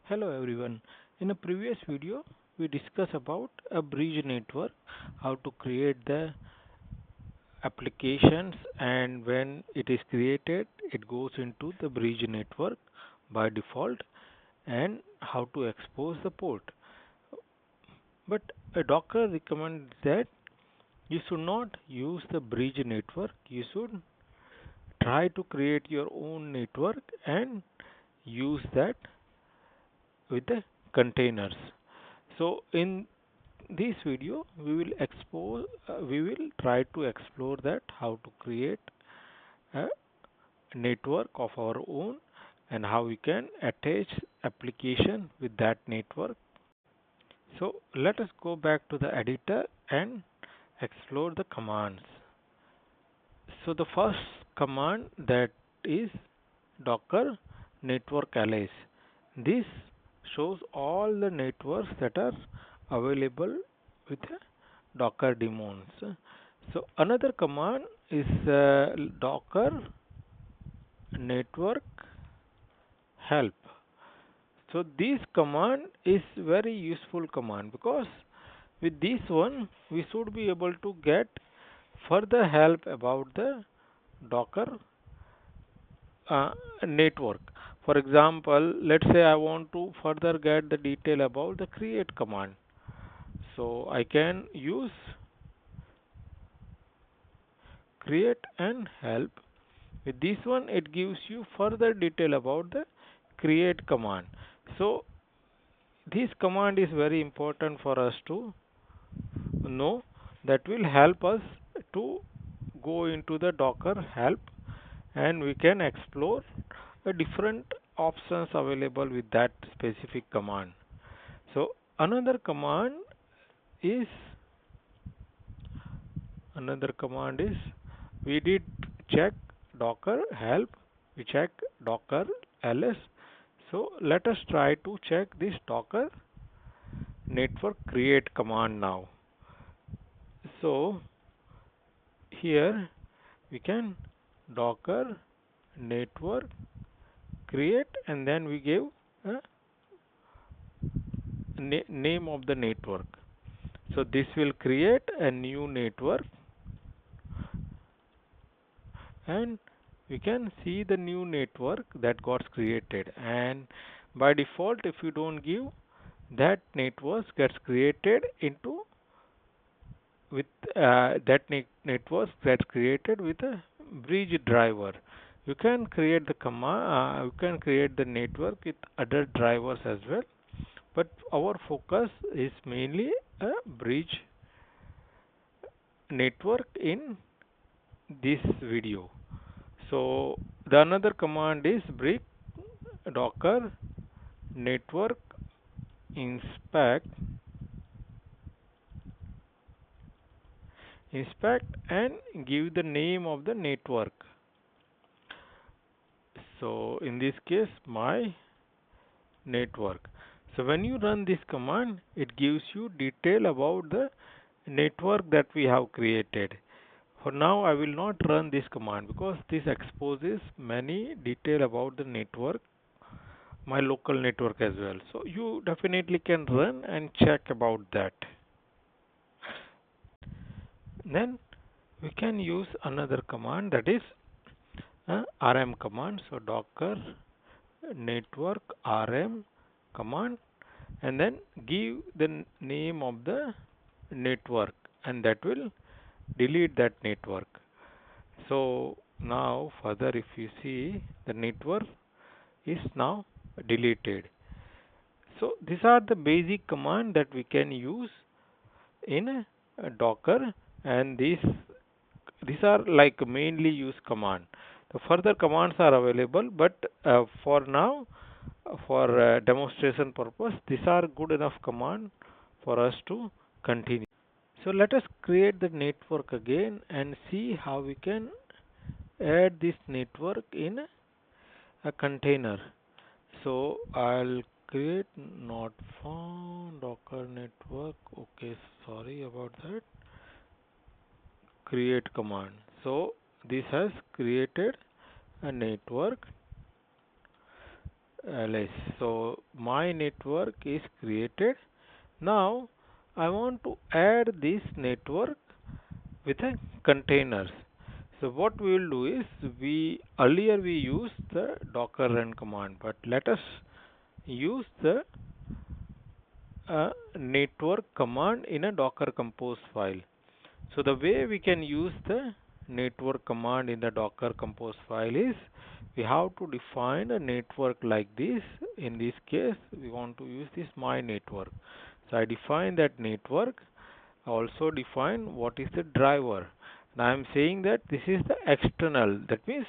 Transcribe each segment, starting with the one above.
Hello everyone. In a previous video, we discussed about a bridge network, how to create the applications, and when it is created, it goes into the bridge network by default, and how to expose the port. But a Docker recommends that you should not use the bridge network. You should try to create your own network and use that with the containers. So in this video we will try to explore that how to create a network of our own and how we can attach application with that network. So let us go back to the editor and explore the commands. So the first command that is docker network alias. This shows all the networks that are available with docker daemons. So another command is docker network help. So this command is very useful command because with this one we should be able to get further help about the docker uh, network. For example, let's say I want to further get the detail about the create command. So I can use create and help. With this one, it gives you further detail about the create command. So this command is very important for us to know, that will help us to go into the Docker help, and we can explore the different options available with that specific command. So is another command is we did check docker help, we check docker ls. So let us try to check this docker network create command now. So here we can docker network create, and then we give a name of the network. So this will create a new network, and we can see the new network that got created. And by default, if you don't give, that network gets created into with network gets created with a bridge driver. You can create the command, you can create the network with other drivers as well, but our focus is mainly a bridge network in this video. So the another command is brick docker network inspect and give the name of the network. So in this case, my network. So when you run this command, it gives you detail about the network that we have created. For now, I will not run this command because this exposes many detail about the network, my local network as well. So you definitely can run and check about that. Then we can use another command, that is rm command. So docker network rm command, and then give the name of the network, and that will delete that network. So now further, if you see, the network is now deleted. So these are the basic command that we can use in a Docker, and these are like mainly used command. The further commands are available, but for now, for demonstration purpose, these are good enough command for us to continue. So let us create the network again and see how we can add this network in a container. So I'll create not found docker network. Okay, sorry about that. Create command. So this has created a network, ls. So my network is created. Now I want to add this network with a containers. So what we will do is we earlier we used the docker run command, but let us use the network command in a docker compose file. So the way we can use the network command in the docker compose file is we have to define a network like this. In this case we want to use this my network. So I define that network. I also define what is the driver. Now I am saying that this is the external. That means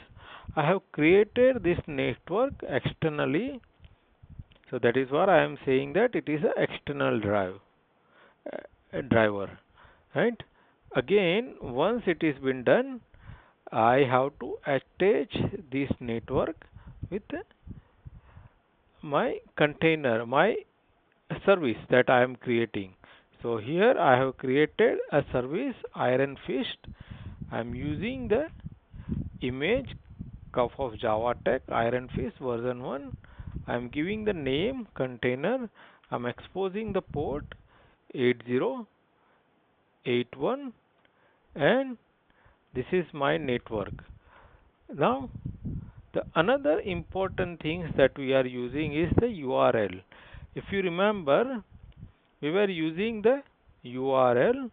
I have created this network externally. So that is what I am saying that it is an external driver, right? Again, once it is been done, I have to attach this network with my container, my service that I am creating. So here I have created a service Iron Fist. I am using the image cup of Java Tech Iron Fist version 1. I am giving the name container. I am exposing the port 8081 and this is my network. Now the another important things that we are using is the URL. If you remember, we were using the URL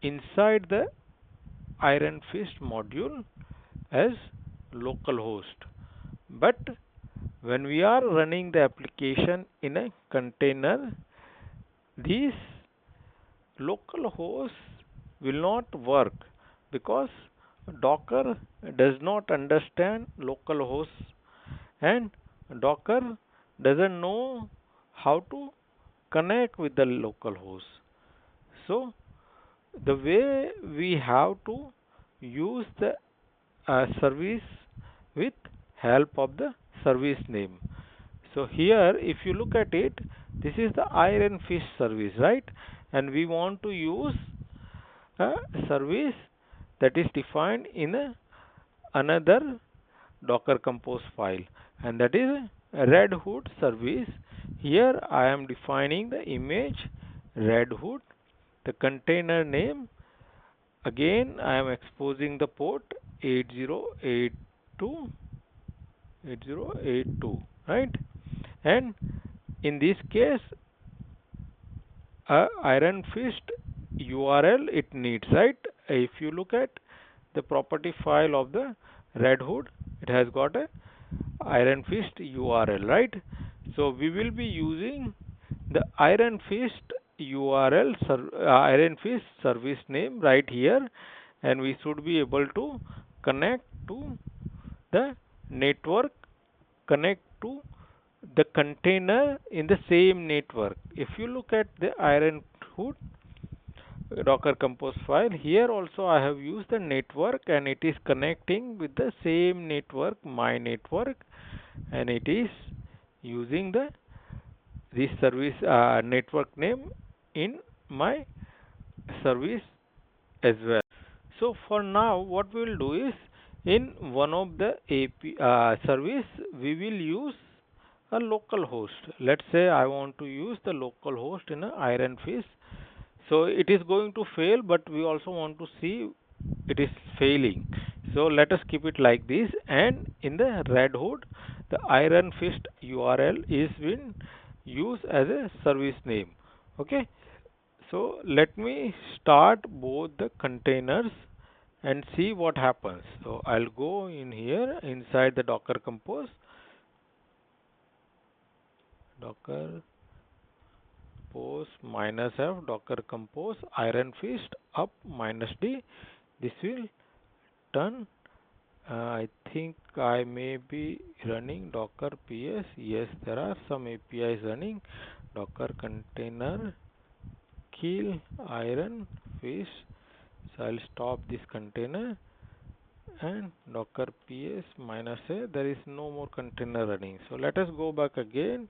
inside the Iron Fist module as localhost. But when we are running the application in a container, these localhost will not work because Docker does not understand localhost and Docker doesn't know how to connect with the localhost. So the way we have to use the service with help of the service name. So here if you look at it, this is the Iron Fish service, right? And we want to use a service that is defined in another Docker Compose file, and that is a Red Hood service. Here I am defining the image Red Hood, the container name. Again I am exposing the port 8082, right? And in this case Iron Fist URL it needs, right? If you look at the property file of the Red Hood, it has got a Iron Fist URL, right? So we will be using the Iron Fist URL, Iron Fist service name right here, and we should be able to connect to the network, connect to the container in the same network. If you look at the Iron Hood Docker Compose file, here also I have used the network and it is connecting with the same network, my network, and it is using the this service network name in my service as well. So for now, what we will do is in one of the service we will use a local host. Let's say I want to use the local host in a Iron Fist. So it is going to fail, but we also want to see it is failing. So let us keep it like this. And in the Red Hood, the Iron Fist URL is been used as a service name. Okay. So let me start both the containers and see what happens. So I'll go in here inside the Docker Compose, Docker Compose -f, Docker Compose Iron Fist up -d. This will turn. I think I may be running Docker PS. Yes, there are some APIs running. Docker container kill Iron Fist. So I'll stop this container and Docker PS -a. There is no more container running. So let us go back again.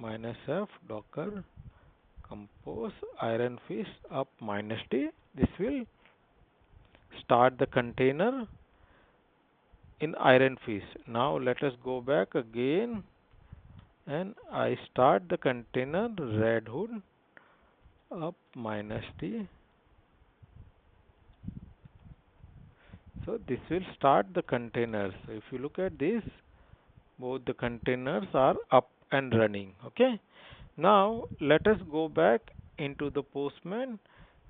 -f Docker Compose Iron Fist up -d. This will start the container in Iron Fist. Now let us go back again and I start the container red hood up minus T. So this will start the containers. So if you look at this, both the containers are up and running. Okay. Now let us go back into the Postman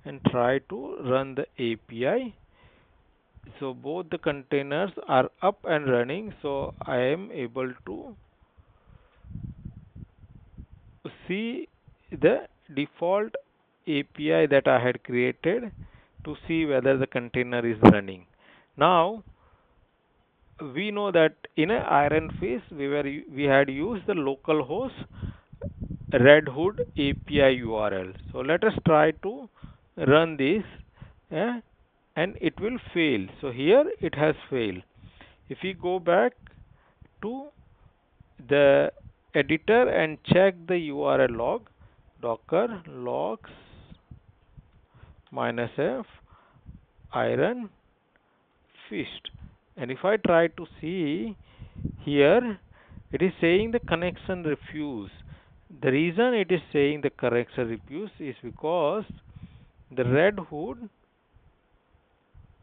and try to run the API. So both the containers are up and running. So I am able to see the default API that I had created to see whether the container is running. Now we know that in a Iron Fist we had used the localhost Red Hood API URL. So let us try to run this eh, and it will fail. So here it has failed. If we go back to the editor and check the URL log, docker logs -f Iron Fist, and if I try to see here, it is saying the connection refuse. The reason it is saying the connection refuse is because the Red Hood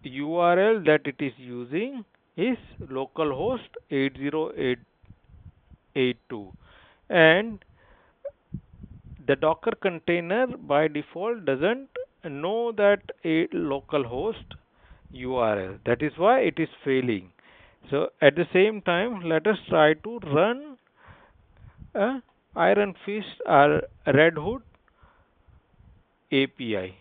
URL that it is using is localhost 80882, and the Docker container by default doesn't know that a localhost URL. That is why it is failing. So at the same time, let us try to run a Iron Fist or Red Hood API.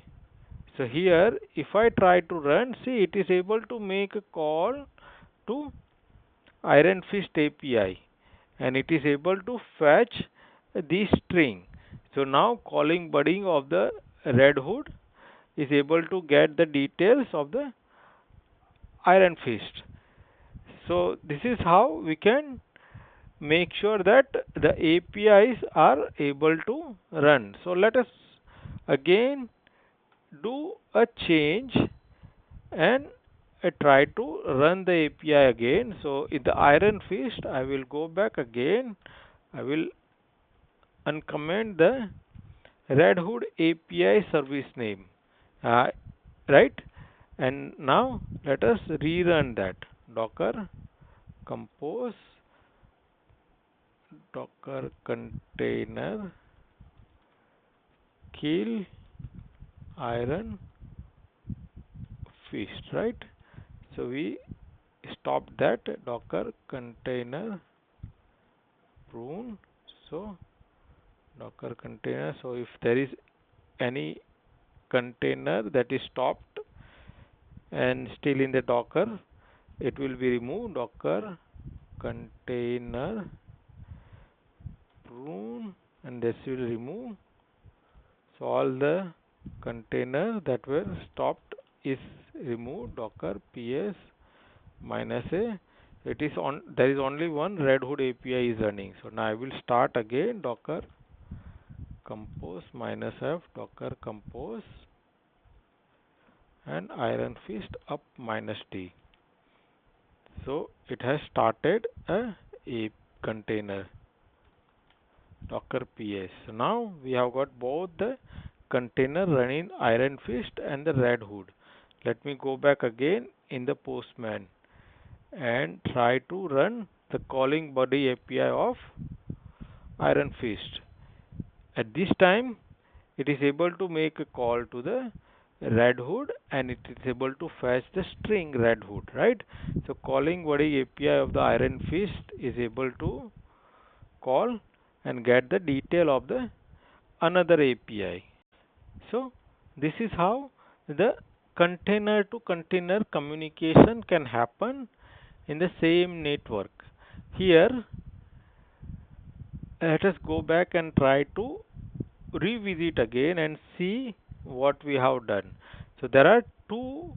So here, if I try to run, see it is able to make a call to Iron Fist API, and it is able to fetch the string. So now calling budding of the Red Hood is able to get the details of the Iron Fist. So this is how we can make sure that the APIs are able to run. So let us again do a change and try to run the API again. So in the Iron Fist, I will go back again. I will uncomment the Red Hood API service name, uh, right? And now let us rerun that. Docker compose Docker container kill Iron Fist, right? So we stop that Docker container prune. So Docker container. So if there is any container that is stopped and still in the Docker, it will be removed. Docker container prune, and this will remove. So all the container that were stopped is removed. Docker ps -a. It is on. There is only one Red Hood API is running. So now I will start again. Docker compose -f Docker compose and Iron Fist up -t. So it has started a container Docker ps. So now we have got both the container running Iron Fist and the Red Hood. Let me go back again in the Postman and try to run the calling body API of Iron Fist. At this time, it is able to make a call to the Red Hood and it is able to fetch the string Red Hood, right? So calling body API of the Iron Fist is able to call and get the detail of the another API. So this is how the container to container communication can happen in the same network. Here, let us go back and try to revisit again and see what we have done. So there are two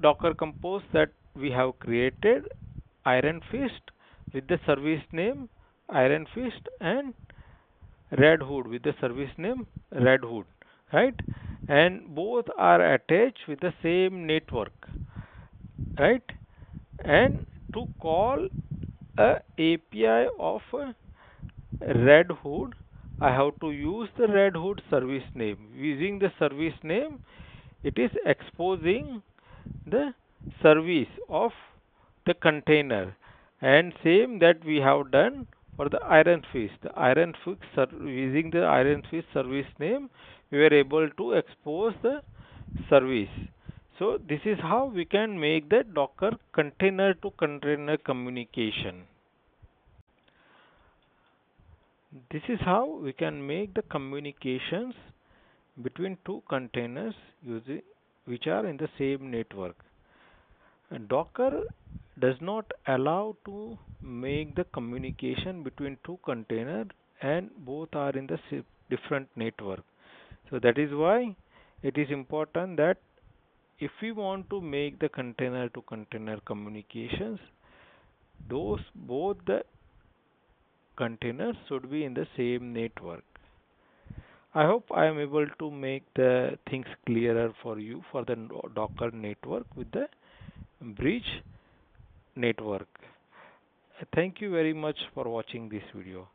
Docker compose that we have created, Iron Fist with the service name Iron Fist and Red Hood with the service name Red Hood, right? And both are attached with the same network, right? And to call a API of Red Hood, I have to use the Red Hood service name. Using the service name, it is exposing the service of the container, and same that we have done for the Iron Fist. The Iron Fist using the Iron Fist service name, we were able to expose the service. So this is how we can make the Docker container to container communication. This is how we can make the communications between two containers using which are in the same network. And Docker does not allow to make the communication between two containers and both are in the different network. So that is why it is important that if we want to make the container to container communications, those both the containers should be in the same network. I hope I am able to make the things clearer for you for the Docker network with the bridge network. Thank you very much for watching this video.